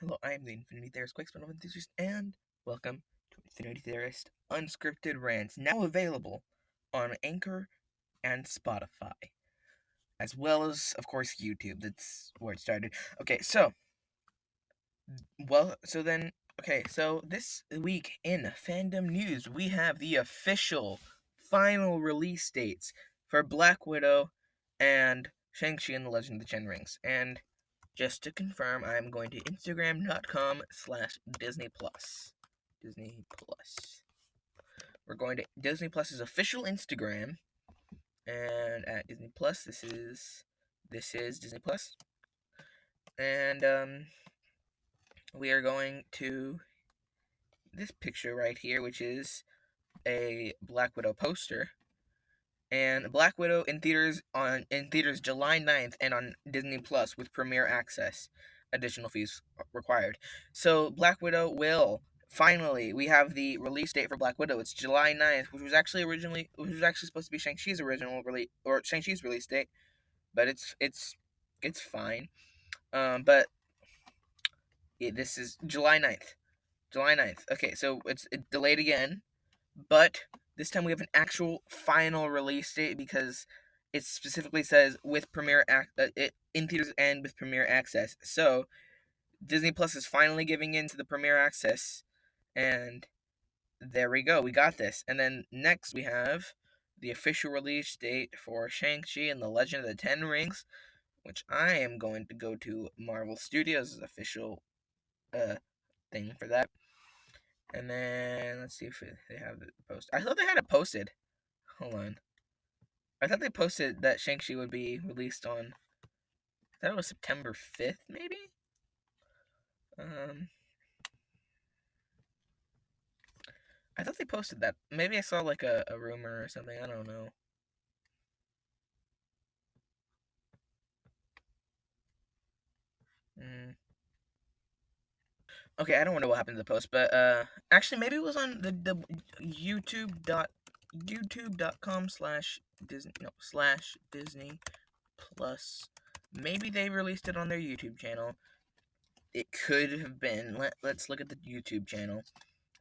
Hello, I am the Infinity Theorist, Quick Spin of Enthusiast, and welcome to Infinity Theorist Unscripted Rants, now available on Anchor and Spotify, as well as, of course, YouTube. That's where it started. So this week in fandom news, we have the official final release dates for Black Widow and Shang-Chi and the Legend of the Ten Rings, and just to confirm, I'm going to Instagram.com/Disney Plus. Disney Plus. We're going to Disney Plus's official Instagram, and at Disney Plus, this is Disney Plus, and we are going to this picture right here, which is a Black Widow poster. And Black Widow in theaters July 9th and on Disney Plus with Premiere Access. Additional fees required. So Black Widow will finally, we have the release date for Black Widow. It's July 9th, which was actually supposed to be Shang-Chi's original release, or Shang-Chi's release date, but it's fine. But this is July 9th. July 9th. Okay, so it's delayed again, but this time we have an actual final release date because it specifically says with in theaters and with Premiere Access. So Disney Plus is finally giving in to the Premiere Access, and there we go. We got this. And then next we have the official release date for Shang-Chi and the Legend of the Ten Rings, which I am going to go to Marvel Studios' official thing for that. And then let's see if they have it posted. I thought they had it posted. Hold on. I thought they posted that Shang-Chi would be released on. I thought it was September 5th, maybe. I thought they posted that. Maybe I saw like a rumor or something. I don't know. Okay, I don't know what happened to the post, but actually maybe it was on the youtube.com/Disney Plus. Maybe they released it on their YouTube channel. It could have been. Let's look at the YouTube channel,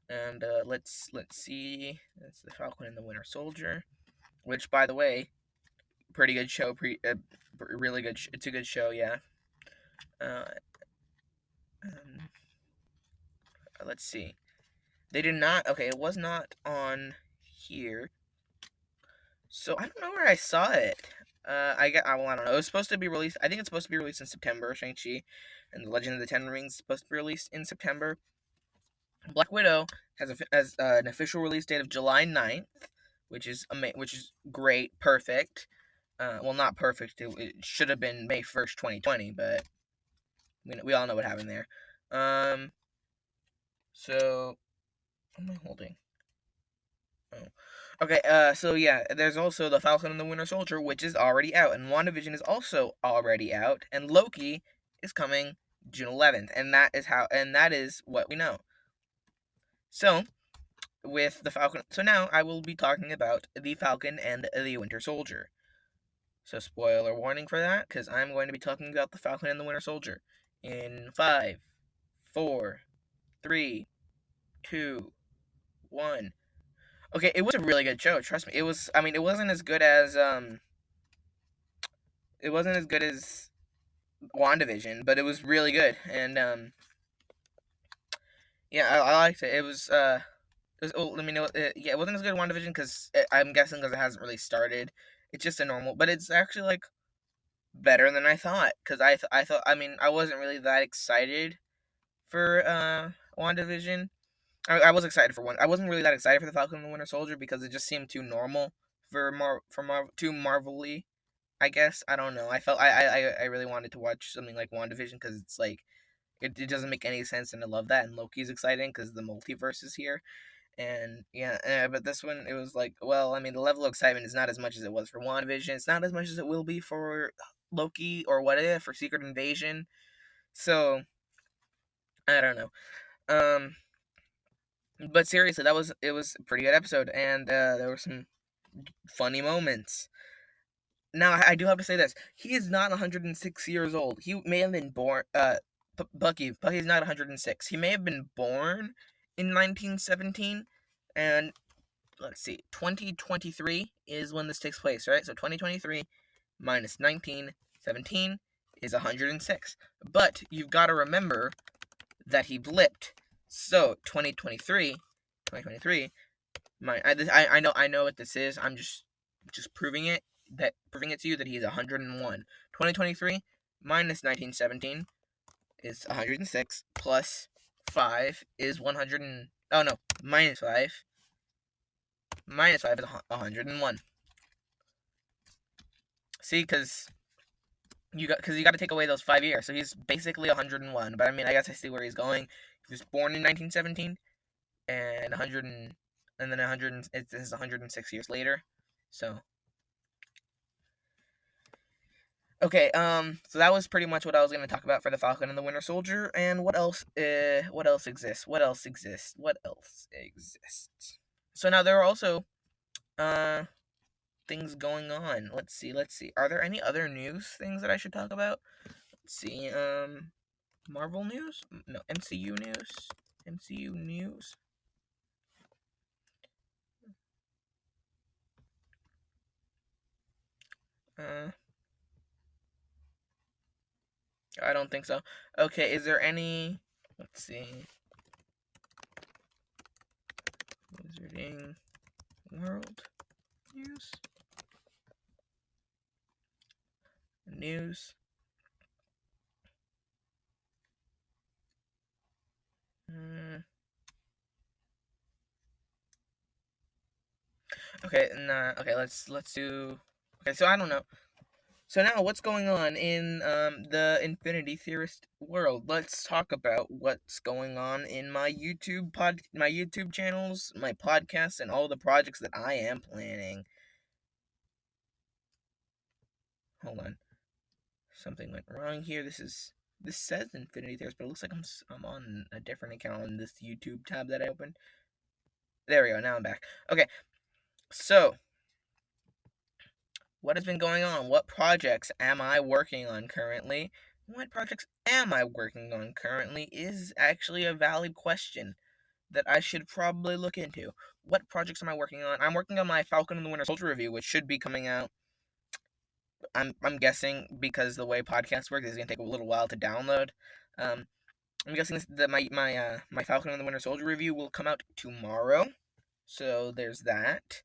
and let's see. That's the Falcon and the Winter Soldier, which, by the way, pretty good show. Really good. It's a good show. Yeah. Let's see. They did not. Okay, it was not on here. So I don't know where I saw it. I don't know. It was supposed to be released. I think it's supposed to be released in September. Shang-Chi and the Legend of the Ten Rings is supposed to be released in September. Black Widow has an official release date of July 9th, which is great, perfect. Well, not perfect. It should have been May 1st, 2020, but we all know what happened there. So what am I holding? Oh. Okay, so yeah, there's also The Falcon and the Winter Soldier, which is already out, and WandaVision is also already out, and Loki is coming June 11th, and that is what we know. So, with the Falcon, so now I will be talking about The Falcon and the Winter Soldier. So, spoiler warning for that, because I'm going to be talking about The Falcon and the Winter Soldier in 5, 4, 3, 2, 1. Okay, it was a really good show. Trust me. It was. I mean, it wasn't as good as It wasn't as good as WandaVision, but it was really good. And yeah, I liked it. It was. Let me know. Yeah, it wasn't as good as WandaVision because I'm guessing because it hasn't really started. It's just a normal, but it's actually like better than I thought. Because I thought. I mean, I wasn't really that excited for WandaVision. I was excited for one. I wasn't really that excited for the Falcon and the Winter Soldier because it just seemed too normal too Marvel-y, I guess. I don't know. I really wanted to watch something like WandaVision because it's like it doesn't make any sense, and I love that. And Loki's exciting because the multiverse is here, and yeah. But this one, it was like, well, I mean, the level of excitement is not as much as it was for WandaVision. It's not as much as it will be for Loki or What If or Secret Invasion. So I don't know. But seriously, it was a pretty good episode, and there were some funny moments. Now, I do have to say this: he is not 106 years old. He may have been born Bucky's not 106. He may have been born in 1917, and let's see, 2023 is when this takes place, right? So 2023 minus 1917 is 106. But you've got to remember that he blipped. So 2023, I know what this is. I'm just proving it to you that he's 101. 2023 minus 1917 is 106 plus 5 is 100 oh no, minus 5 is 101. See, because you got to take away those 5 years, so he's basically 101. But I mean, I guess I see where he's going. He was born in 1917, and 100 and then 100. It is 106 years later. So okay, so that was pretty much what I was going to talk about for the Falcon and the Winter Soldier. And what else? What else exists? So now there are also things going on. Let's see. Are there any other news things that I should talk about? Let's see. Marvel news? No, MCU news. I don't think so. Okay, is there any? Let's see. Wizarding World news. Okay, okay, let's do. Okay, so I don't know. So now, what's going on in the Infinity Theorist world? Let's talk about what's going on in my YouTube channels, my podcasts, and all the projects that I am planning. Hold on, something went wrong here. This says Infinity Theorist, but it looks like I'm on a different account on this YouTube tab that I opened. There we go. Now I'm back. Okay, so what has been going on? What projects am I working on currently? What projects am I working on currently is actually a valid question that I should probably look into. What projects am I working on? I'm working on my Falcon and the Winter Soldier review, which should be coming out. I'm guessing, because the way podcasts work, this is gonna take a little while to download. I'm guessing that my Falcon and the Winter Soldier review will come out tomorrow. So there's that.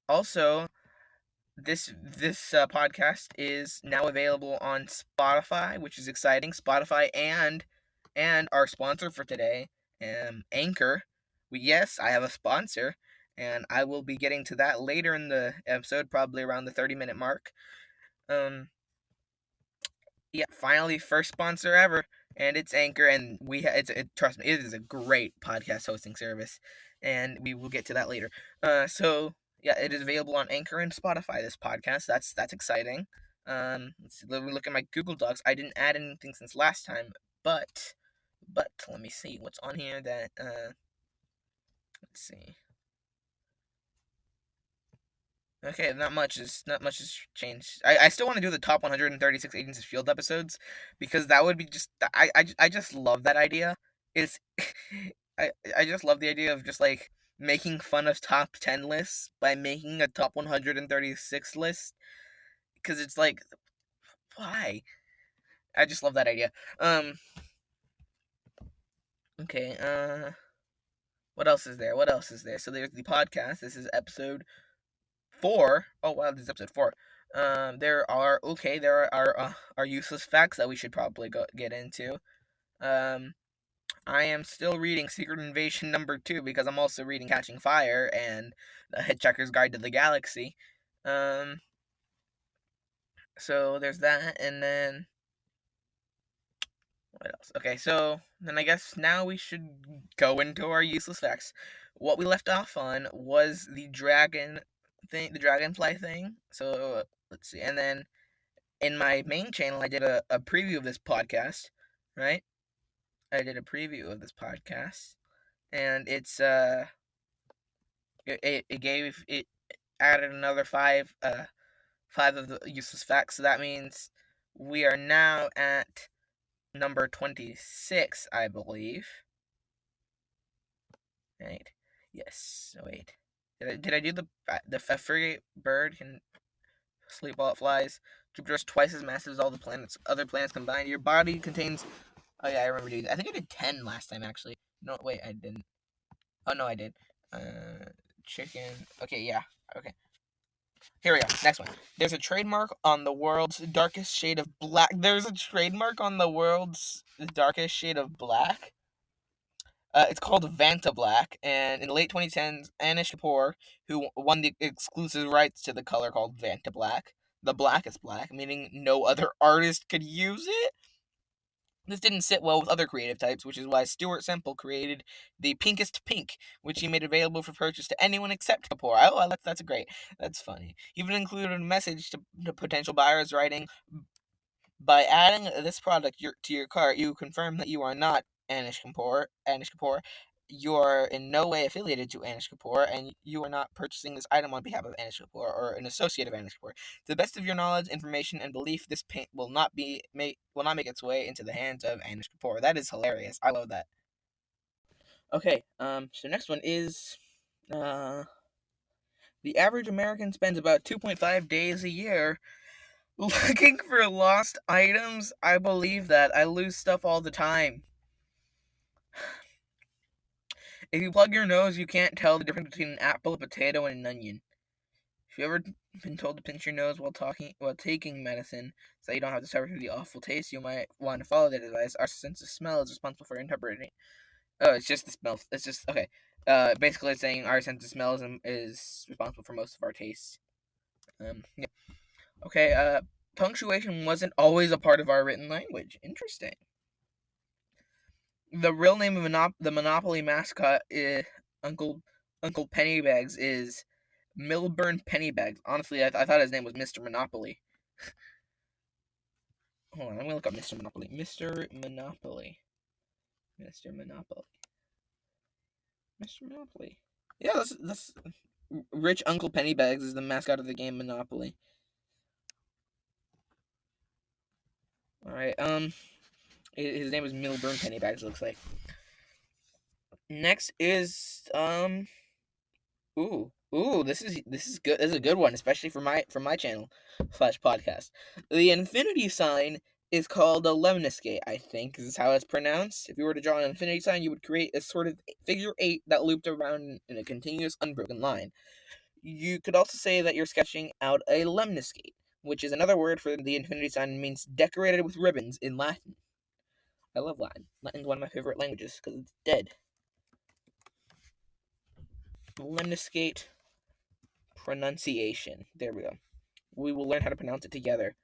Also, this podcast is now available on Spotify, which is exciting. Spotify and our sponsor for today, Anchor. Yes, I have a sponsor, and I will be getting to that later in the episode, probably around the 30-minute mark. Yeah, finally, first sponsor ever, and it's Anchor, and trust me, it is a great podcast hosting service, and we will get to that later. So yeah, it is available on Anchor and Spotify. This podcast, that's exciting. Let me look at my Google Docs. I didn't add anything since last time, but let me see what's on here. That let's see. Okay, not much has changed. I still want to do the top 136 Agents of Shield episodes, because that would be just I just love that idea. It's I just love the idea of just like making fun of top 10 lists by making a top 136 list, because it's like, why? I just love that idea. Okay, what else is there? So there's the podcast. This is episode 4. Oh wow, this is episode 4. There are useless facts that we should probably get into. I am still reading Secret Invasion number 2, because I'm also reading Catching Fire and The Hitchhiker's Guide to the Galaxy. So there's that, and then what else? Okay, so then I guess now we should go into our useless facts. What we left off on was the dragonfly thing. So let's see, and then in my main channel, I did a preview of this podcast, right? I did a preview of this podcast, and it added another 5 of the useless facts. So that means we are now at number 26, I believe. Right. Yes. Oh, wait. Did I do the frigate bird can sleep while it flies? Jupiter is twice as massive as all the other planets combined. Your body contains. Oh yeah, I remember doing that. I think I did 10 last time actually. No, wait, I didn't. Oh no, I did. Chicken. Okay, yeah. Okay. Here we go. Next one. There's a trademark on the world's darkest shade of black. There's a trademark on the world's darkest shade of black. It's called Vanta Black, and in the late 2010s, Anish Kapoor, who won the exclusive rights to the color called Vanta Black, the blackest black, meaning no other artist could use it. This didn't sit well with other creative types, which is why Stuart Semple created the Pinkest Pink, which he made available for purchase to anyone except Kapoor. Oh, that's great. That's funny. He even included a message to potential buyers writing, by adding this product to your cart, you confirm that you are not Anish Kapoor. You are in no way affiliated to Anish Kapoor, and you are not purchasing this item on behalf of Anish Kapoor or an associate of Anish Kapoor. To the best of your knowledge, information, and belief, this paint will not make its way into the hands of Anish Kapoor. That is hilarious. I love that. Okay. So next one is the average American spends about 2.5 days a year looking for lost items. I believe that. I lose stuff all the time. If you plug your nose, you can't tell the difference between an apple, a potato, and an onion. If you ever been told to pinch your nose while taking medicine, so you don't have to suffer through the awful taste, you might want to follow that advice. Our sense of smell is responsible for interpreting. Oh, it's just the smell. It's just okay. Basically, it's saying our sense of smell is responsible for most of our tastes. Yeah. Okay. Punctuation wasn't always a part of our written language. Interesting. The real name of the Monopoly mascot, Uncle Pennybags, is Milburn Pennybags. Honestly, I thought his name was Mr. Monopoly. Hold on, I'm gonna look up Mr. Monopoly. Mr. Monopoly. Mr. Monopoly. Mr. Monopoly. Yeah, that's Rich Uncle Pennybags is the mascot of the game Monopoly. All right. His name is Milburn Pennybags. It looks like. Next is Ooh, this is good. This is a good one, especially for my channel / podcast. The infinity sign is called a lemniscate, I think is how it's pronounced. If you were to draw an infinity sign, you would create a sort of figure 8 that looped around in a continuous, unbroken line. You could also say that you're sketching out a lemniscate, which is another word for the infinity sign and means decorated with ribbons in Latin. I love Latin. Latin's one of my favorite languages because it's dead. Lemniscate pronunciation. There we go. We will learn how to pronounce it together.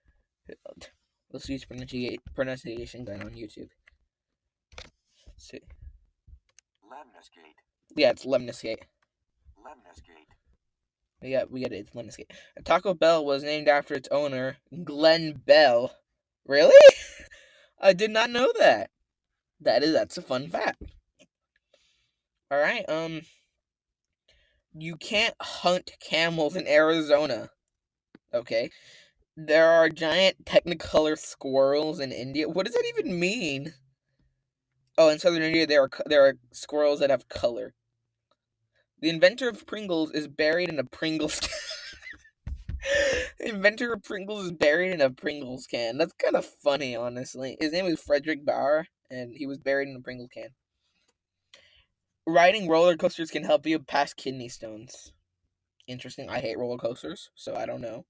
Let's use pronunciation guide on YouTube. Let's see. Lemniscate. Yeah, it's Lemniscate. Lemniscate. Yeah, we get it. It's Lemniscate. Taco Bell was named after its owner, Glenn Bell. Really? I did not know that. That's a fun fact. All right. You can't hunt camels in Arizona. Okay. There are giant Technicolor squirrels in India. What does that even mean? Oh, in southern India, there are squirrels that have color. The inventor of Pringles is buried in a Pringles can. The inventor of Pringles is buried in a Pringles can. That's kind of funny, honestly. His name is Frederick Bauer, and he was buried in a Pringles can. Riding roller coasters can help you pass kidney stones. Interesting. I hate roller coasters, so I don't know.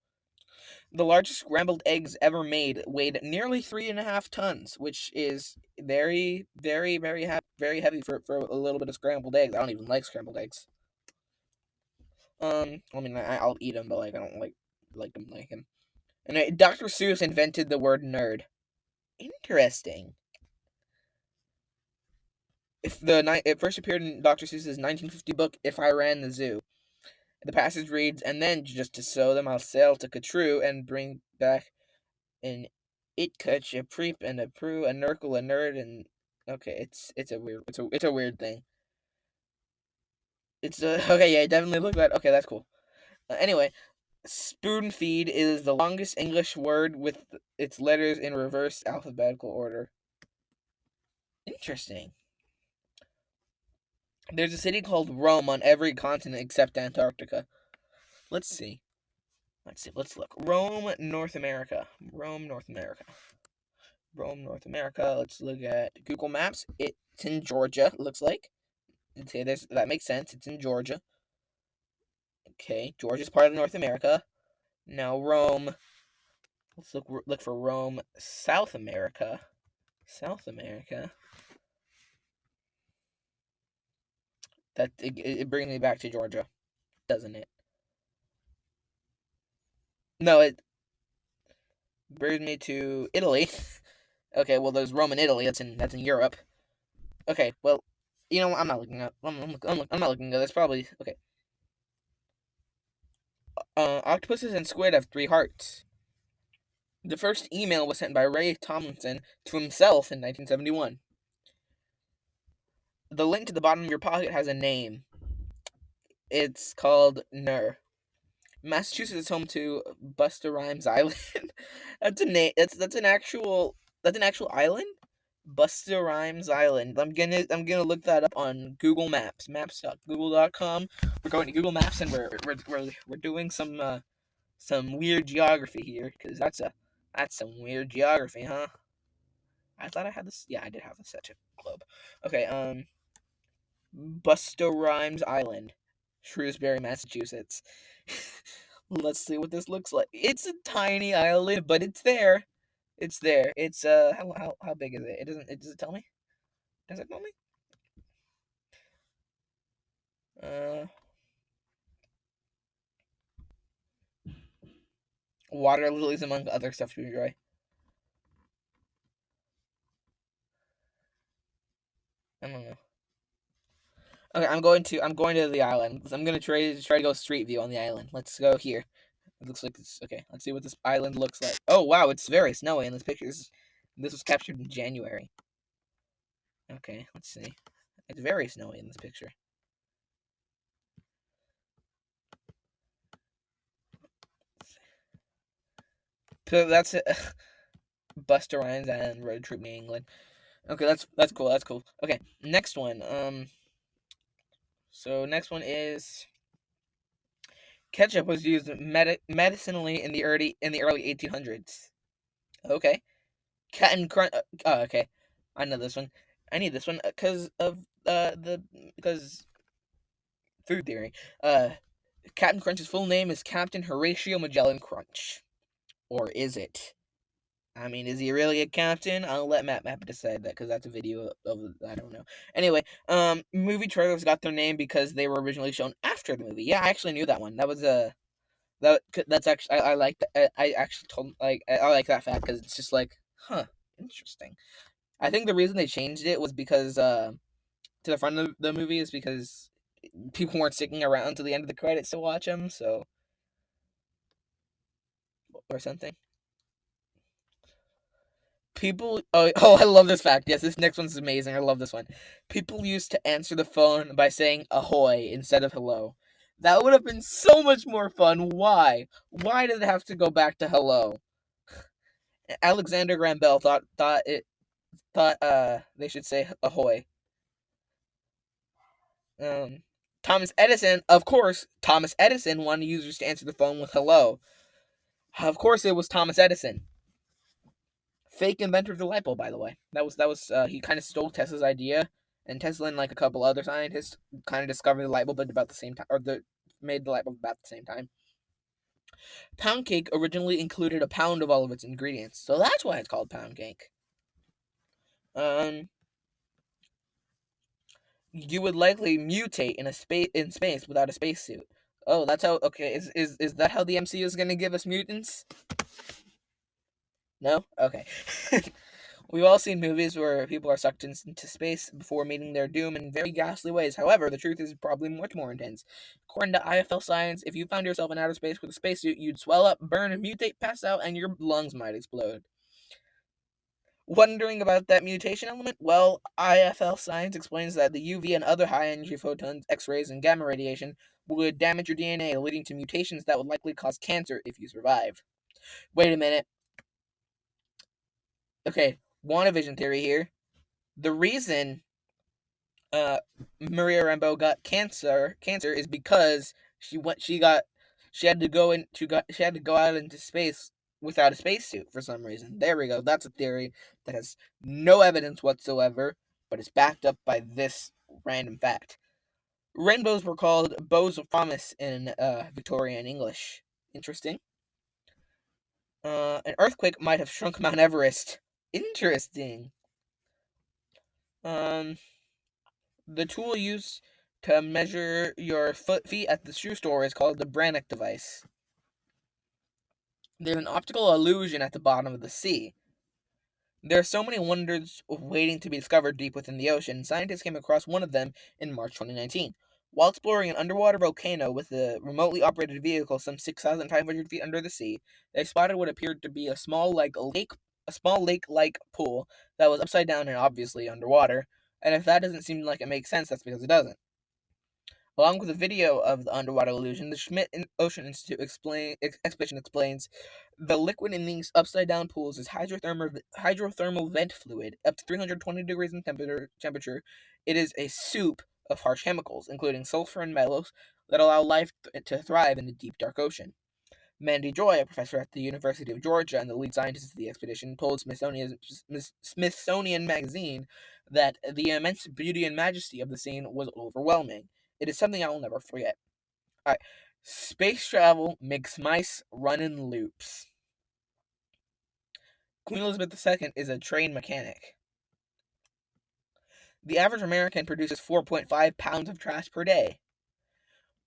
The largest scrambled eggs ever made weighed nearly 3.5 tons, which is very, very, very heavy for a little bit of scrambled eggs. I don't even like scrambled eggs. I mean, I'll eat them, but like I don't like them. And Dr. Seuss invented the word nerd. Interesting. It first appeared in Dr. Seuss's 1950 book, If I Ran the Zoo. The passage reads, and then, just to sow them, I'll sail to Catrue and bring back an Itkuch, a Preep, and a Prue, a Nurgle, a Nerd, and... Okay, it's a weird thing. Okay, yeah, definitely look that. Okay, that's cool. Anyway, Spoon feed is the longest English word with its letters in reverse alphabetical order. Interesting. There's a city called Rome on every continent except Antarctica. Let's see. Let's look. Rome, North America. Rome, North America. Rome, North America. Let's look at Google Maps. It's in Georgia, looks like. Okay, that makes sense. It's in Georgia. Okay, Georgia's part of North America. Now Rome. Let's look for Rome, South America. South America. It brings me back to Georgia, doesn't it? No, it brings me to Italy. Okay, well there's Rome and Italy. That's in Europe. Okay, well, I'm not looking up. I'm not looking up. That's probably okay. Octopuses and squid have 3 hearts. The first email was sent by Ray Tomlinson to himself in 1971. The lint to the bottom of your pocket has a name. It's called Ner. Massachusetts is home to Busta Rhymes Island. That's a name. That's an actual island. Busta Rhymes Island. I'm gonna look that up on Google Maps. Maps.google.com. We're going to Google Maps and we're doing some weird geography here because that's some weird geography, huh? I thought I had this. Yeah, I did have such a globe. Okay. Busta Rhymes Island, Shrewsbury, Massachusetts. Let's see what this looks like. It's a tiny island, but it's there. It's there. It's how big is it? Does it tell me? Does it tell me? Water lilies among other stuff to enjoy. I don't know. Okay, I'm going to the island. I'm gonna try to go street view on the island. Let's go here. It looks like it's okay. Let's see what this island looks like. Oh wow, it's very snowy in this picture. This was captured in January. Okay, let's see. It's very snowy in this picture. So that's it. Busta Rhymes and Road Trip Me England. Okay, that's cool. That's cool. Okay, next one. So next one is ketchup was used medicinally in the early 1800s. Okay, Captain Crunch. Oh, okay. I know this one. I need this one because of because food theory. Captain Crunch's full name is Captain Horatio Magellan Crunch, or is it? I mean, is he really a captain? I'll let Matt decide that because that's a video of I don't know. Anyway, movie trailers got their name because they were originally shown after the movie. Yeah, I actually knew that one. That was that's actually I like that. I actually told I like that fact because it's just like, huh, interesting. I think the reason they changed it was because to the front of the movie is because people weren't sticking around to the end of the credits to watch them, so or something. People, I love this fact. Yes, this next one's amazing. I love this one. People used to answer the phone by saying ahoy instead of hello. That would have been so much more fun. Why? Why did it have to go back to hello? Alexander Graham Bell thought they should say ahoy. Thomas Edison, of course, Thomas Edison wanted users to answer the phone with hello. Of course, it was Thomas Edison. Fake inventor of the light bulb, by the way. That was he kind of stole Tesla's idea, and Tesla and like a couple other scientists kind of discovered the light bulb at about the same time, or made the light bulb about the same time. Pound cake originally included a pound of all of its ingredients, so that's why it's called pound cake. You would likely mutate in space without a spacesuit. Oh, that's how. Okay, is that how the MCU is going to give us mutants? No? Okay. We've all seen movies where people are sucked into space before meeting their doom in very ghastly ways. However, the truth is probably much more intense. According to IFL Science, if you found yourself in outer space with a spacesuit, you'd swell up, burn, mutate, pass out, and your lungs might explode. Wondering about that mutation element? Well, IFL Science explains that the UV and other high-energy photons, X-rays, and gamma radiation would damage your DNA, leading to mutations that would likely cause cancer if you survive. Wait a minute. Okay, WandaVision theory here. The reason Maria Rambeau got cancer is because she had to go out into space without a spacesuit for some reason. There we go. That's a theory that has no evidence whatsoever, but is backed up by this random fact. Rainbows were called bows of promise in Victorian English. Interesting. An earthquake might have shrunk Mount Everest. Interesting. The tool used to measure your feet at the shoe store is called the Brannock device. There's an optical illusion at the bottom of the sea. There are so many wonders waiting to be discovered deep within the ocean. Scientists came across one of them in March 2019. While exploring an underwater volcano with a remotely operated vehicle some 6,500 feet under the sea, they spotted what appeared to be a small lake-like pool that was upside down and obviously underwater. And if that doesn't seem like it makes sense, that's because it doesn't. Along with a video of the underwater illusion, the Schmidt Ocean Institute expedition explains the liquid in these upside-down pools is hydrothermal vent fluid, up to 320 degrees in temperature. It is a soup of harsh chemicals, including sulfur and metals, that allow life to thrive in the deep, dark ocean. Mandy Joy, a professor at the University of Georgia and the lead scientist of the expedition, told Smithsonian Magazine that the immense beauty and majesty of the scene was overwhelming. It is something I will never forget. Alright. Space travel makes mice run in loops. Queen Elizabeth II is a trained mechanic. The average American produces 4.5 pounds of trash per day.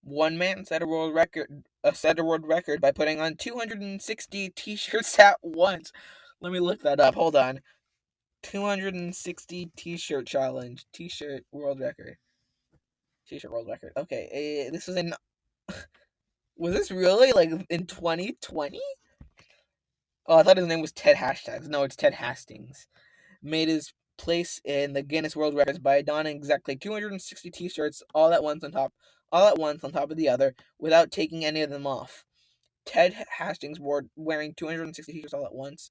One man set a world record by putting on 260 t-shirts at once. Let me look that up. Hold on. 260 t-shirt challenge. T-shirt world record. Okay, this was in... Was this really, like, in 2020? Oh, I thought his name was Ted Hashtags. No, it's Ted Hastings. Made his place in the Guinness World Records by donning exactly 260 t-shirts all at once on top of the other, without taking any of them off. Ted Hastings wearing 260 t-shirts all at once.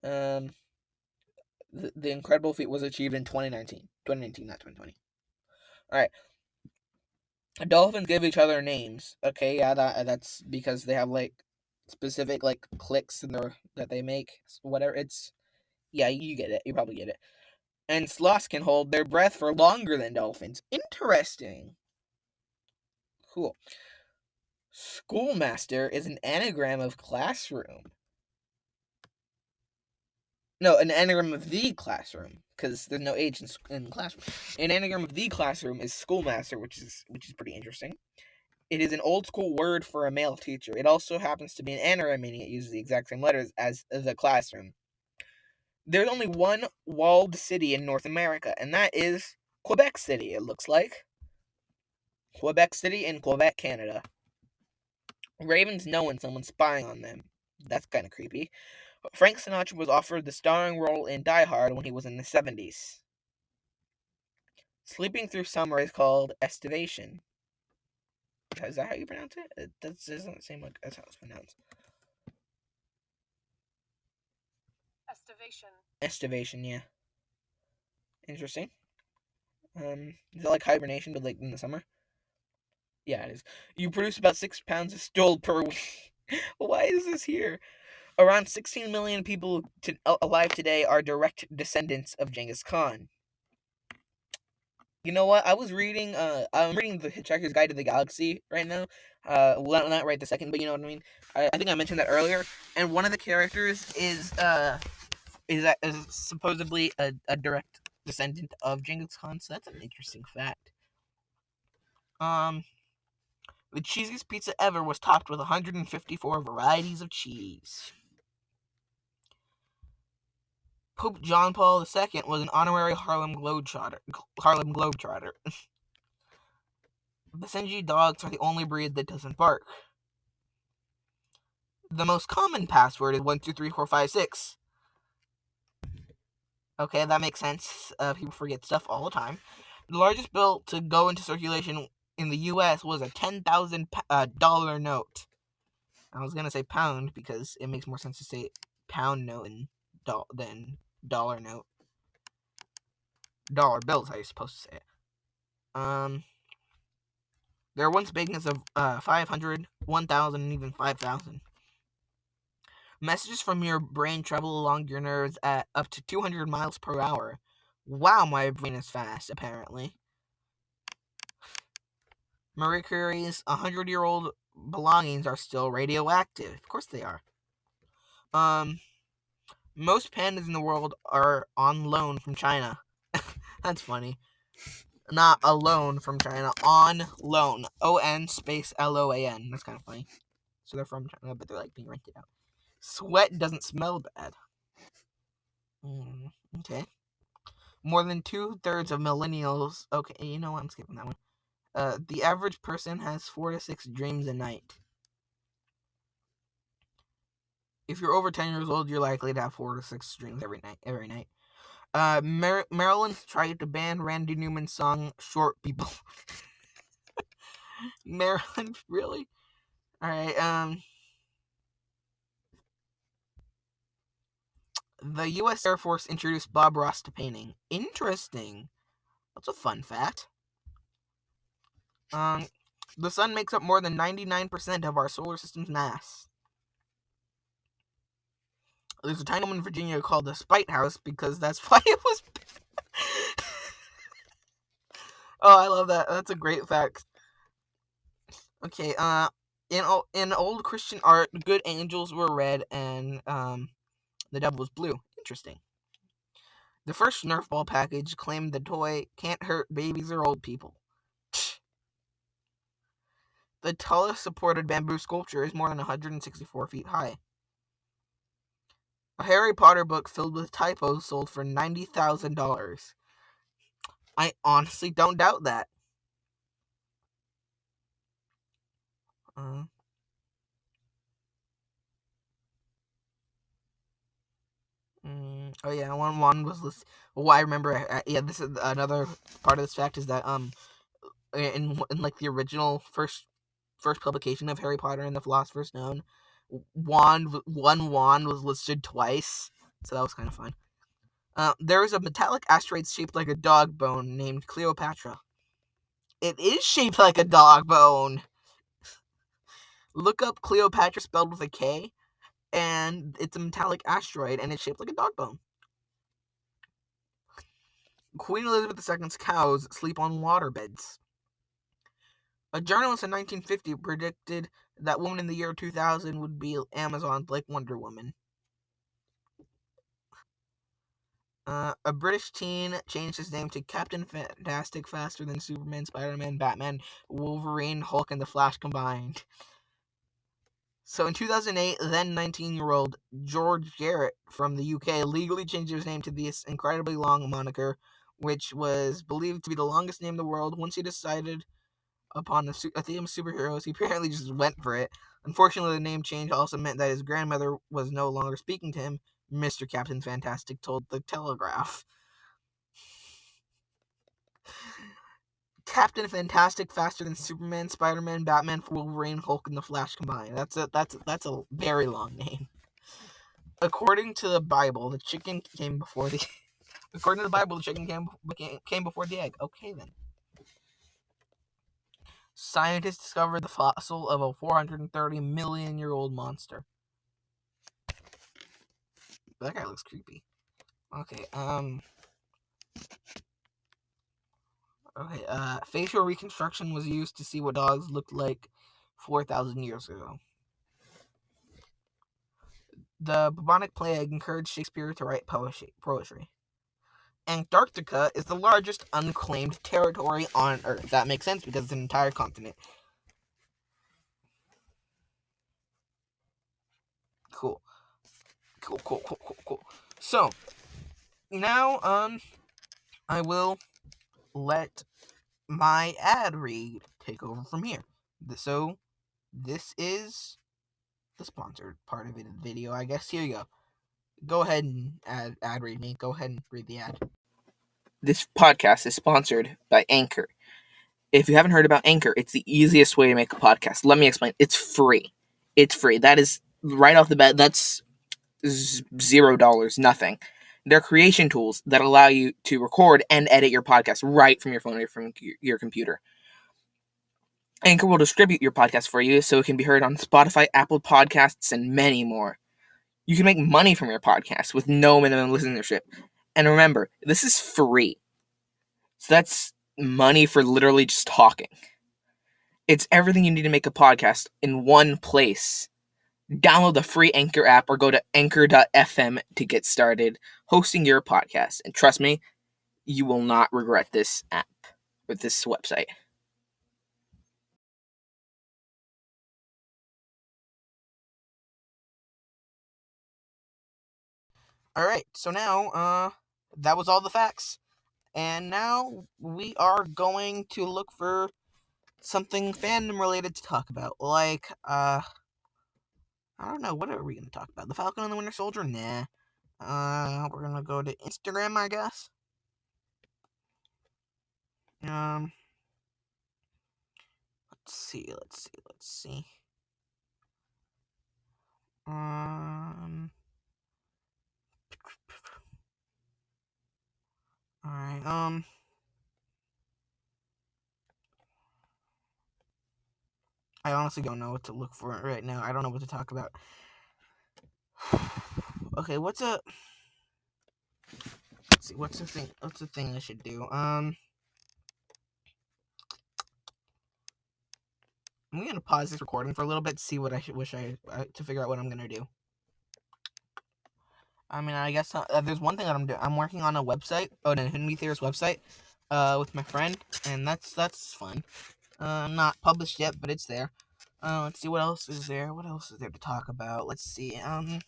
The incredible feat was achieved in 2019. 2019, not 2020. Alright. Dolphins give each other names. Okay, yeah, that's because they have, like, specific, like, clicks that they make. Whatever, it's... Yeah, you get it. You probably get it. And sloths can hold their breath for longer than dolphins. Interesting. Cool. Schoolmaster is an anagram of classroom. No, an anagram of the classroom, because there's no H in classroom. An anagram of the classroom is schoolmaster, which is pretty interesting. It is an old school word for a male teacher. It also happens to be an anagram, meaning it uses the exact same letters as the classroom. There's only one walled city in North America, and that is Quebec City, it looks like. Quebec City in Quebec, Canada. Ravens know when someone's spying on them. That's kind of creepy. Frank Sinatra was offered the starring role in Die Hard when he was in the 70s. Sleeping through summer is called estivation. Is that how you pronounce it? It doesn't seem like that's how it's pronounced. Estivation, yeah. Interesting. Is it like hibernation, but like in the summer? Yeah, it is. You produce about 6 pounds of stool per week. Why is this here? Around 16 million people alive today are direct descendants of Genghis Khan. You know what? I'm reading The Hitchhiker's Guide to the Galaxy right now. Well, not right this second, but you know what I mean. I think I mentioned that earlier. And one of the characters is supposedly a direct descendant of Genghis Khan. So that's an interesting fact. The cheesiest pizza ever was topped with 154 varieties of cheese. Pope John Paul II was an honorary Harlem Globetrotter. Basenji dogs are the only breed that doesn't bark. The most common password is 123456. Okay, that makes sense. People forget stuff all the time. The largest bill to go into circulation in the U.S. was a $10,000 note. I was gonna say pound because it makes more sense to say pound note than dollar note. Dollar bills, how you're supposed to say it. There are once bigness of 500, 1,000, and even 5,000. Messages from your brain travel along your nerves at up to 200 miles per hour. Wow, my brain is fast, apparently. Marie Curie's 100-year-old belongings are still radioactive. Of course they are. Most pandas in the world are on loan from China. That's funny. Not alone from China. On loan. O-N space L-O-A-N. That's kind of funny. So they're from China, but they're like being rented out. Sweat doesn't smell bad. Okay. More than 2/3 of millennials. Okay, you know what? I'm skipping that one. The average person has 4 to 6 dreams a night. If you're over 10 years old, you're likely to have 4 to 6 dreams every night. Maryland tried to ban Randy Newman's song "Short People." Maryland, really? All right. The U.S. Air Force introduced Bob Ross to painting. Interesting. That's a fun fact. The sun makes up more than 99% of our solar system's mass. There's a tiny home in Virginia called the Spite House because that's why it was. Oh, I love that. That's a great fact. Okay. In old Christian art, good angels were red and the devil was blue. Interesting. The first Nerf ball package claimed the toy can't hurt babies or old people. The tallest supported bamboo sculpture is more than 164 feet high. A Harry Potter book filled with typos sold for $90,000. I honestly don't doubt that. Oh yeah, one was this. Well, I remember. Yeah, this is another part of this fact is that in like the original first publication of Harry Potter and the Philosopher's Stone, one wand was listed twice, so that was kind of fun. There is a metallic asteroid shaped like a dog bone named Cleopatra. It is shaped like a dog bone. Look up Cleopatra spelled with a K, and it's a metallic asteroid, and it's shaped like a dog bone. Queen Elizabeth II's cows sleep on waterbeds. A journalist in 1950 predicted that woman in the year 2000 would be Amazon's like Wonder Woman. A British teen changed his name to Captain Fantastic faster than Superman, Spider-Man, Batman, Wolverine, Hulk, and the Flash combined. So in 2008, then 19-year-old George Garrett from the UK legally changed his name to this incredibly long moniker, which was believed to be the longest name in the world. Once he decided upon a theme of superheroes, he apparently just went for it. Unfortunately, the name change also meant that his grandmother was no longer speaking to him, Mr. Captain Fantastic told The Telegraph. Captain Fantastic faster than Superman, Spider-Man, Batman, Wolverine, Hulk, and the Flash combined. That's a very long name. According to the Bible, the chicken came before the. According to the Bible, the chicken came before the egg. Okay then. Scientists discovered the fossil of a 430-million-year-old monster. That guy looks creepy. Okay, facial reconstruction was used to see what dogs looked like 4,000 years ago. The bubonic plague encouraged Shakespeare to write poetry. Antarctica is the largest unclaimed territory on Earth. That makes sense because it's an entire continent. Cool. So, now, I will let my ad read take over from here. So, this is the sponsored part of the video, I guess. Here you go. Go ahead and ad read me. Go ahead and read the ad. This podcast is sponsored by Anchor. If you haven't heard about Anchor, it's the easiest way to make a podcast. Let me explain. It's free. It's free. That is right off the bat. That's $0, nothing. They're creation tools that allow you to record and edit your podcast right from your phone or from your computer. Anchor will distribute your podcast for you so it can be heard on Spotify, Apple Podcasts, and many more. You can make money from your podcast with no minimum listenership. And remember, this is free. So that's money for literally just talking. It's everything you need to make a podcast in one place. Download the free Anchor app or go to anchor.fm to get started hosting your podcast. And trust me, you will not regret this app or this website. Alright, so now, that was all the facts. And now we are going to look for something fandom related to talk about. Like, I don't know, what are we going to talk about? The Falcon and the Winter Soldier? Nah. We're going to go to Instagram, I guess. Let's see. Alright, I honestly don't know what to look for right now. I don't know what to talk about. Okay, what's the thing I should do? I'm gonna pause this recording for a little bit to see what I to figure out what I'm gonna do. I mean, I guess there's one thing that I'm doing. I'm working on a website, an Infinity Theorist website, with my friend, and that's fun. Not published yet, but it's there. Let's see what else is there. What else is there to talk about? Let's see. Let's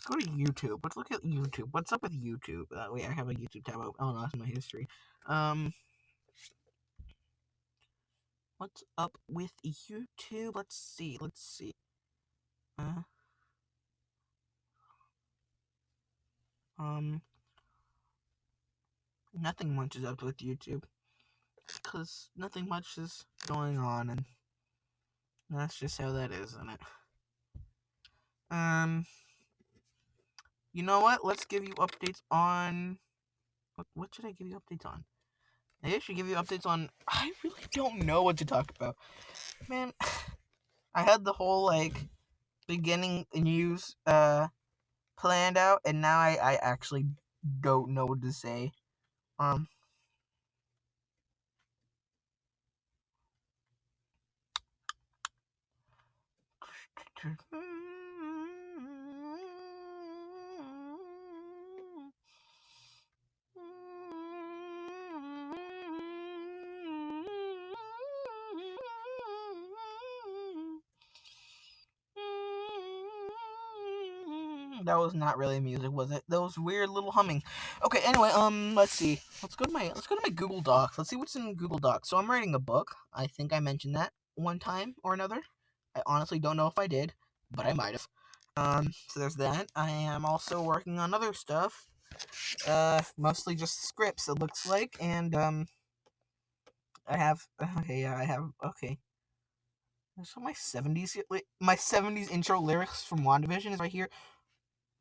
go to YouTube. Let's look at YouTube. What's up with YouTube? Wait, I have a YouTube tab open. Oh no, that's my history. What's up with YouTube? Let's see. Nothing much is up with YouTube. Because nothing much is going on, and that's just how that is, isn't it? You know what? Let's give you updates on... What should I give you updates on? Maybe I should give you updates on... I really don't know what to talk about. Man, I had the whole, beginning news, planned out, and now I actually don't know what to say. That was not really music, was it? That was weird little humming. Okay, anyway, let's see. Let's go to my Google Docs. Let's see what's in Google Docs. So I'm writing a book. I think I mentioned that one time or another. I honestly don't know if I did, but I might have. So there's that. I am also working on other stuff. Mostly just scripts, it looks like, and I have okay. So my 70s intro lyrics from WandaVision is right here.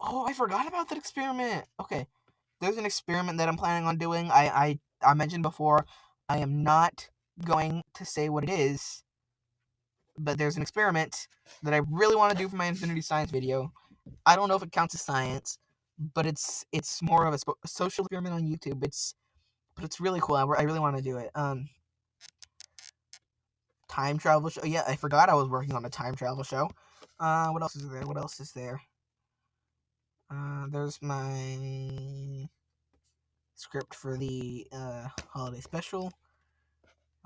Oh, I forgot about that experiment. Okay, there's an experiment that I'm planning on doing. I mentioned before, I am not going to say what it is, but there's an experiment that I really want to do for my Infinity Science video. I don't know if it counts as science, but it's more of a social experiment on YouTube. But it's really cool. I really want to do it. Time travel show. Yeah, I forgot I was working on a time travel show. What else is there? There's my script for the holiday special.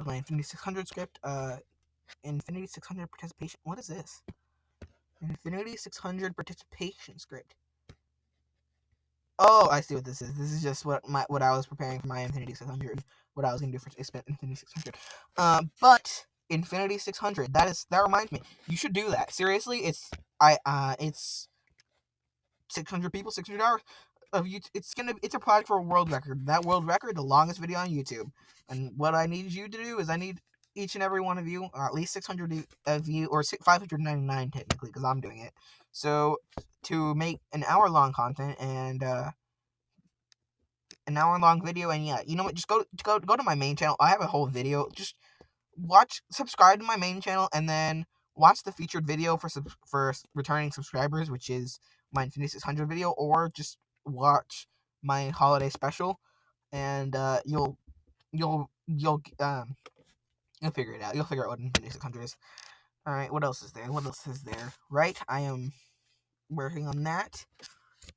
My Infinity 600 script. Infinity 600 participation. What is this? Infinity 600 participation script. Oh, I see what this is. This is just what I was preparing for my Infinity 600. What I was gonna do for Infinity 600. But Infinity 600. That reminds me. You should do that. Seriously, it's 600 people, 600 hours of YouTube. It's a product for a world record. That world record, the longest video on YouTube. And what I need you to do is I need each and every one of you, or at least 600 of you, or 599 technically, because I'm doing it. So to make an hour-long content and an hour-long video, and yeah, you know what? Just go to my main channel. I have a whole video. Just subscribe to my main channel, and then watch the featured video for returning subscribers, which is my Infinity 600 video, or just watch my holiday special, and you'll figure it out. You'll figure out what Infinity 600 is. All right, what else is there? Right, I am working on that.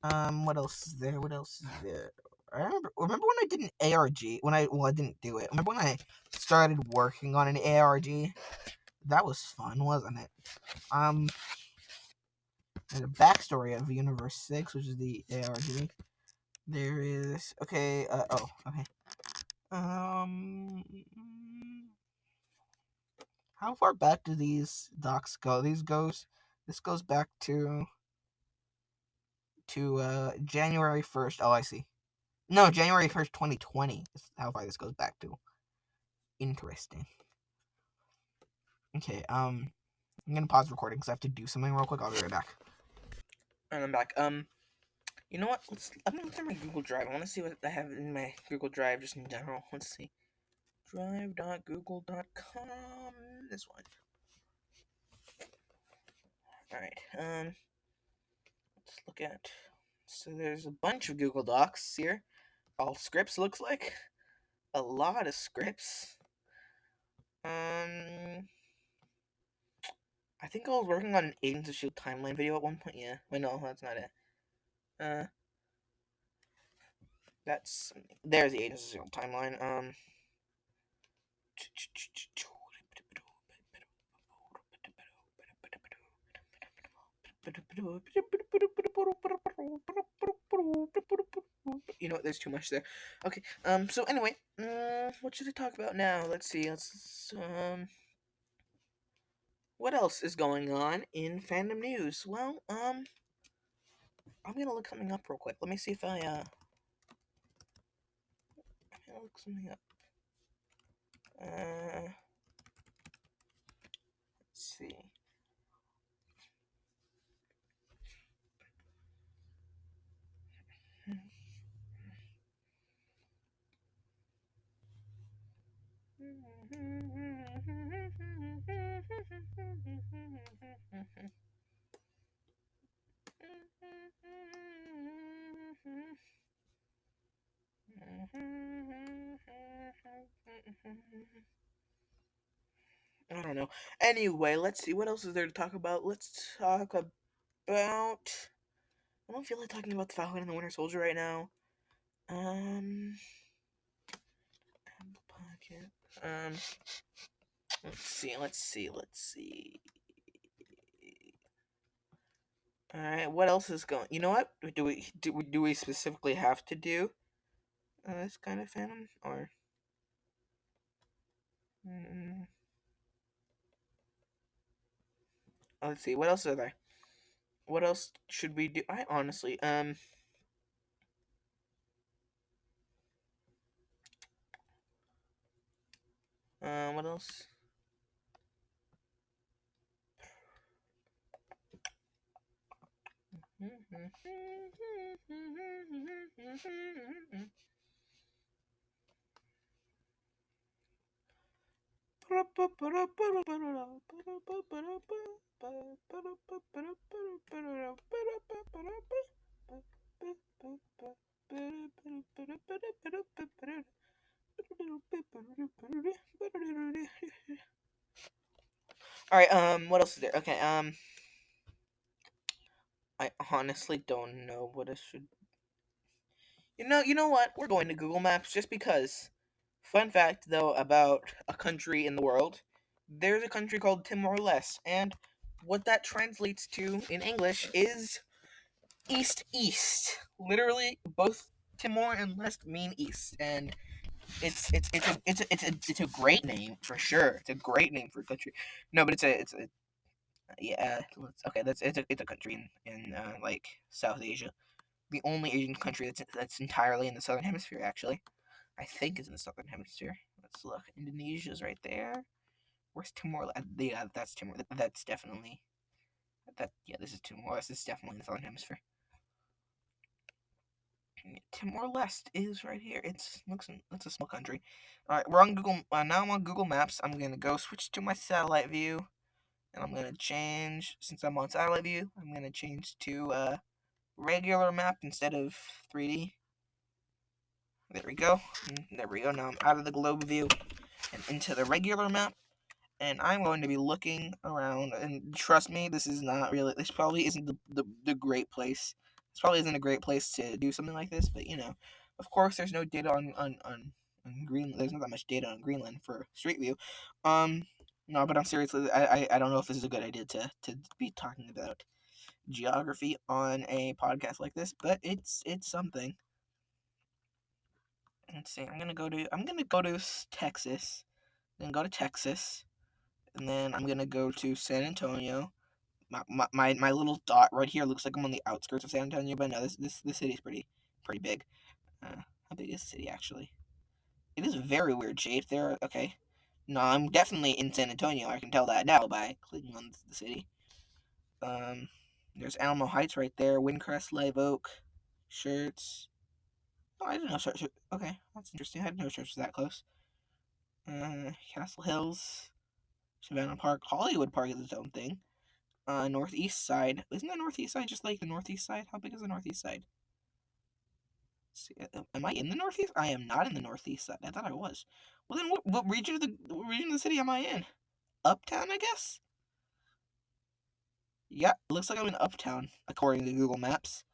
What else is there? I remember when I did an ARG. I didn't do it. Remember when I started working on an ARG? That was fun, wasn't it? There's a backstory of Universe 6, which is the ARG. There is okay. Okay. How far back do these docs go? This goes back to January 1st. Oh, I see. No, January 1st, 2020 is how far this goes back to. Interesting. Okay, I'm gonna pause recording because I have to do something real quick. I'll be right back. And I'm back. You know what? I'm gonna look at my Google Drive. I want to see what I have in my Google Drive just in general. Let's see. Drive.google.com. This one. Alright, let's look at. So there's a bunch of Google Docs here. All scripts, looks like. A lot of scripts. I think I was working on an Agents of S.H.I.E.L.D. timeline video at one point. Yeah. Wait, no, that's not it. There's the Agents of S.H.I.E.L.D. timeline. You know what? There's too much there. Okay. So anyway, what should I talk about now? Let's see. What else is going on in fandom news? Well, I'm gonna look something up real quick. Let me see if I'm gonna look something up. Let's see. I don't know. Anyway, let's see. What else is there to talk about? Let's talk about. I don't feel like talking about the Falcon and the Winter Soldier right now. Apple Pocket. Let's see. All right. What else is going? You know what? Do we specifically have to do this kind of fandom or? Let's see. What else are there? What else should we do? I honestly what else? Alright, what else is there? Okay, I honestly don't know what I should. You know what? We're going to Google Maps just because. Fun fact, though, about a country in the world. There's a country called Timor-Leste, and what that translates to in English is east. Literally, both Timor and Leste mean east, and it's a great name for sure. It's a great name for a country. No, but it's a Yeah. Okay. It's a country in like South Asia. The only Asian country that's entirely in the southern hemisphere. Actually, I think is in the southern hemisphere. Let's look. Indonesia's right there. Where's Timor? Yeah, that's Timor. That's definitely that. Yeah, this is Timor. This is definitely in the southern hemisphere. Timor Leste is right here. It's a small country. All right, we're on Google. Now I'm on Google Maps. I'm gonna go switch to my satellite view, and I'm gonna change. Since I'm on satellite view, I'm gonna change to regular map instead of 3D. There we go. There we go. Now I'm out of the globe view and into the regular map. And I'm going to be looking around. And trust me, this is not really. This probably isn't the great place. This probably isn't a great place to do something like this. But of course, there's no data on Greenland. There's not that much data on Greenland for Street View. No, but I'm seriously. I don't know if this is a good idea to be talking about geography on a podcast like this. But it's something. Let's see. I'm gonna go to Texas. Then go to Texas, and then I'm gonna go to San Antonio. My little dot right here looks like I'm on the outskirts of San Antonio, but no, this city is pretty big. How big is the city actually? It is very weird shaped. There, okay. No, I'm definitely in San Antonio. I can tell that now by clicking on the city. Um, there's Alamo Heights right there. Windcrest, Live Oak, Shirts. Oh, I didn't know Shirts. Okay, that's interesting. I didn't know Shirts was that close. Castle Hills, Savannah Park, Hollywood Park is its own thing. Northeast side. Isn't the northeast side just like the northeast side? How big is the northeast side? Let's see, am I in the northeast? I am not in the northeast side. I thought I was. Well, then what region of the city am I in? Uptown, I guess. Yeah, it looks like I'm in Uptown according to Google Maps.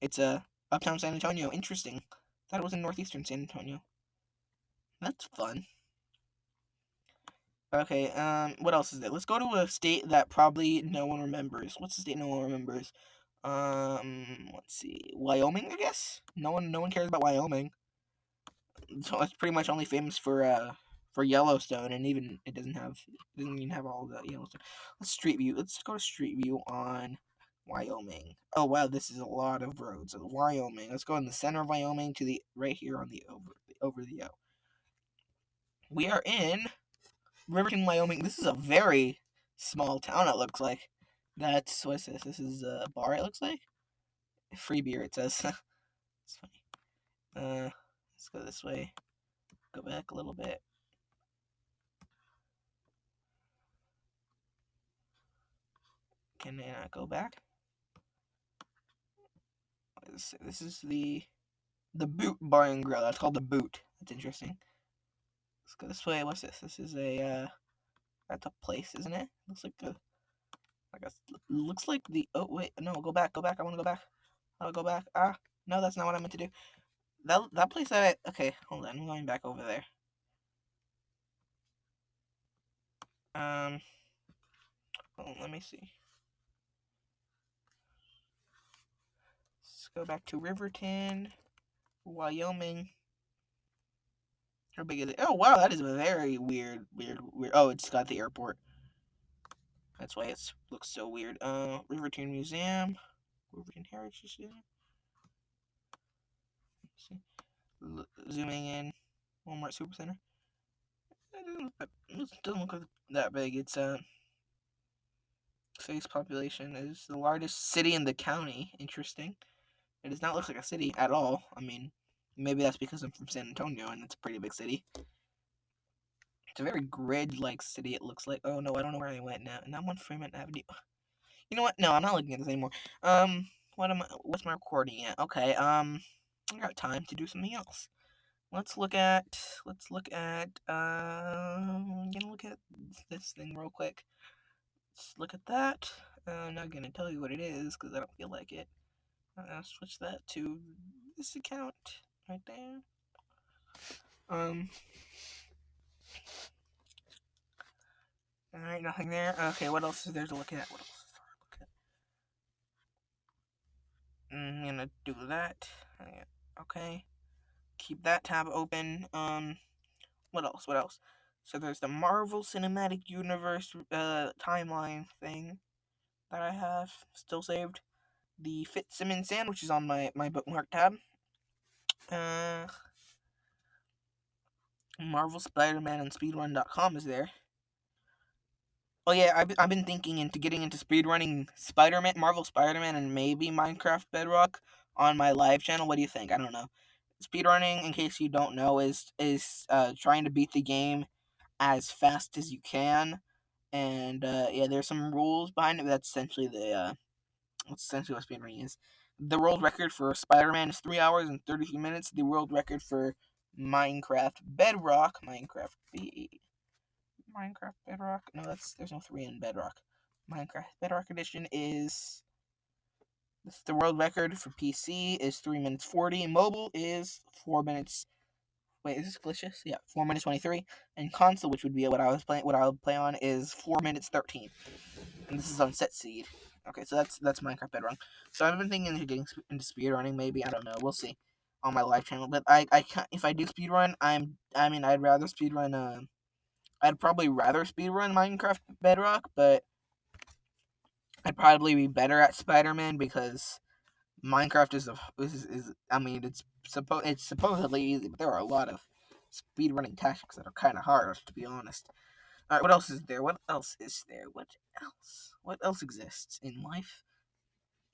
It's Uptown San Antonio. Interesting. Thought it was in northeastern San Antonio. That's fun. Okay, what else is there? Let's go to a state that probably no one remembers. What's the state no one remembers? Let's see. Wyoming, I guess? No one cares about Wyoming. So it's pretty much only famous for Yellowstone, and even it doesn't even have all the Yellowstone. Street View. Let's go to Street View on Wyoming. Oh wow, this is a lot of roads. Wyoming. Let's go in the center of Wyoming to the right here on the over the O. We are in Riverton, Wyoming. This is a very small town. It looks like. What's this? This is a bar. It looks like free beer. It says. It's funny. Let's go this way. Go back a little bit. Can I not go back? This is the Boot Bar and Grill. That's called the Boot. That's interesting. Let's go this way. What's this? This is a that's a place, isn't it? Looks like the oh wait, no, go back. I wanna go back. I'll go back. No, that's not what I meant to do. That place okay, hold on, I'm going back over there. Let me see. Let's go back to Riverton, Wyoming. How big is it? Oh wow, that is a very weird. Oh, it's got the airport. That's why it looks so weird. Riverton Museum, Riverton Heritage Museum. Zooming in, Walmart Supercenter. It doesn't look that big. It's city's population is the largest city in the county. Interesting. It does not look like a city at all. I mean, maybe that's because I'm from San Antonio and it's a pretty big city. It's a very grid-like city. It looks like. Oh no, I don't know where I went now. And I'm on Fremont Avenue. You know what? No, I'm not looking at this anymore. What's my recording at? Okay. I got time to do something else. Let's look at. I'm gonna look at this thing real quick. Let's look at that. I'm not gonna tell you what it is because I don't feel like it. I'll switch that to this account right there. Alright, nothing there. Okay, what else is there to look at? I'm gonna do that. Okay. Keep that tab open. What else? So there's the Marvel Cinematic Universe timeline thing. that I have still saved. The Fitzsimmons sandwich is on my bookmark tab. Marvel Spider-Man and Speedrun.com is there. Oh yeah, I've been thinking into getting into speedrunning Spider-Man, Marvel Spider-Man, and maybe Minecraft Bedrock on my live channel. What do you think? I don't know. Speedrunning, in case you don't know, is trying to beat the game as fast as you can, and yeah, there's some rules behind it. But that's essentially what speedrunning is. The world record for Spider-Man is 3 hours and 33 minutes. The world record for Minecraft Bedrock, Minecraft Bedrock. No, there's no 3 in Bedrock. Minecraft Bedrock Edition is the world record for PC is 3 minutes 40. Mobile is 4 minutes. Wait, is this glitches? Yeah, 4 minutes 23. And console, which would be what I would play on, is 4 minutes 13. And this is on Set Seed. Okay, so that's Minecraft Bedrock. So I've been thinking of getting into speedrunning. Maybe, I don't know. We'll see on my live channel. But I can't, if I do speedrun, I'd rather speedrun. I'd probably rather speedrun Minecraft Bedrock, but I'd probably be better at Spider-Man because Minecraft it's supposedly easy, but there are a lot of speedrunning tactics that are kind of hard, to be honest. All right, what else is there? What else is there? What else? What else exists in life,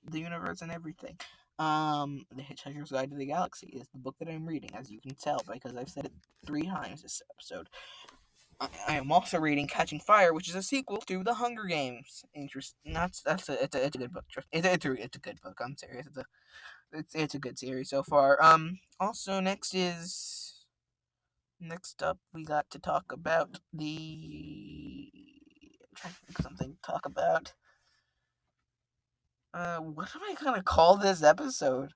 the universe, and everything? The Hitchhiker's Guide to the Galaxy is the book that I'm reading, as you can tell, because I've said it 3 times this episode. I am also reading Catching Fire, which is a sequel to The Hunger Games. Interesting. It's a good book. It's a good book. I'm serious. It's a good series so far. Also next up we got to talk about the. I'm trying to think of something to talk about. What am I gonna call this episode?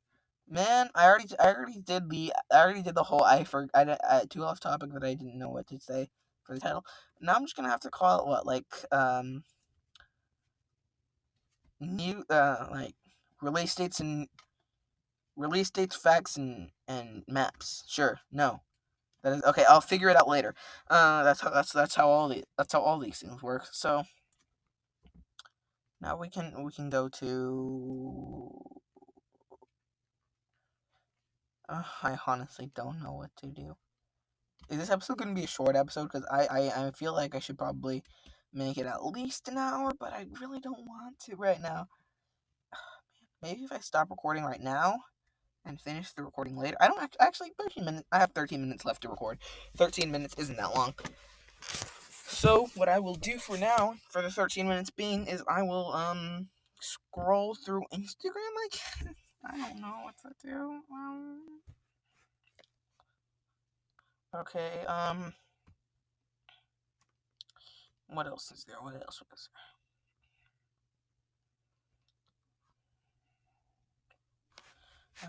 Man, I already did the whole too off topic that I didn't know what to say for the title. Now I'm just gonna have to call it what, new like release dates, facts, and maps. Sure, no, that is okay. I'll figure it out later. That's how all these things work. So now we can go to. I honestly don't know what to do. Is this episode going to be a short episode? Because I feel like I should probably make it at least an hour, but I really don't want to right now. Maybe if I stop recording right now and finish the recording later. I don't actually 13 minutes. I have 13 minutes left to record. 13 minutes isn't that long. So what I will do for now, for the 13 minutes being, is I will scroll through Instagram. I don't know what to do. Okay. What else is there? What else was there?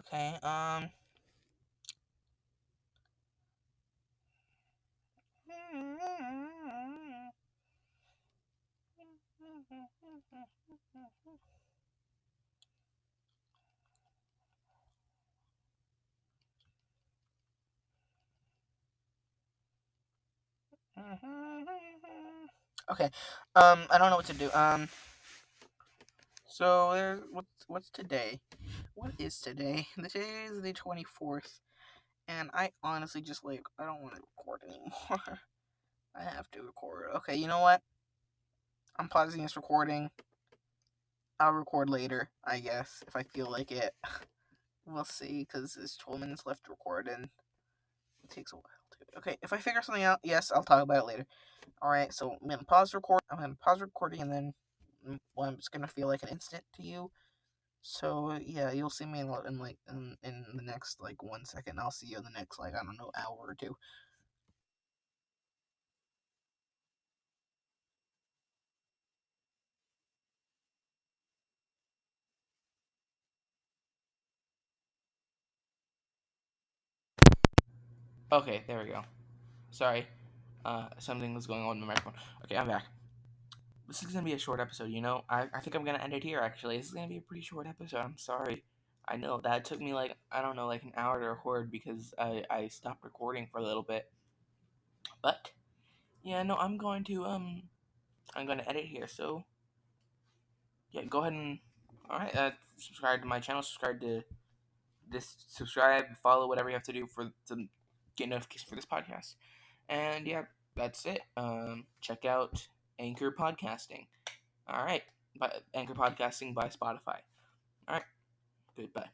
Okay. Okay. I don't know what to do. So what's today? What is today? Today is the 24th, and I honestly just I don't want to record anymore. I have to record. Okay, you know what? I'm pausing this recording. I'll record later, I guess, if I feel like it. We'll see, because there's 12 minutes left to record, and it takes a while to. Okay, if I figure something out, yes, I'll talk about it later. Alright, so I'm gonna pause recording, and then it's gonna feel like an instant to you. So yeah, you'll see me in the next 1 second. I'll see you in the next I don't know, hour or two. Okay, there we go. Sorry, something was going on with my microphone. Okay, I'm back. This is gonna be a short episode. I think I'm gonna end it here. Actually, this is gonna be a pretty short episode. I'm sorry. I know that took me I don't know an hour to record because I stopped recording for a little bit. But yeah, no, I'm going to edit here. So yeah, go ahead and all right. Subscribe to my channel. Subscribe to this. Subscribe, follow, whatever you have to do to get notification for this podcast. And yeah, that's it. Check out Anchor Podcasting. All right, Anchor Podcasting by Spotify. All right, goodbye.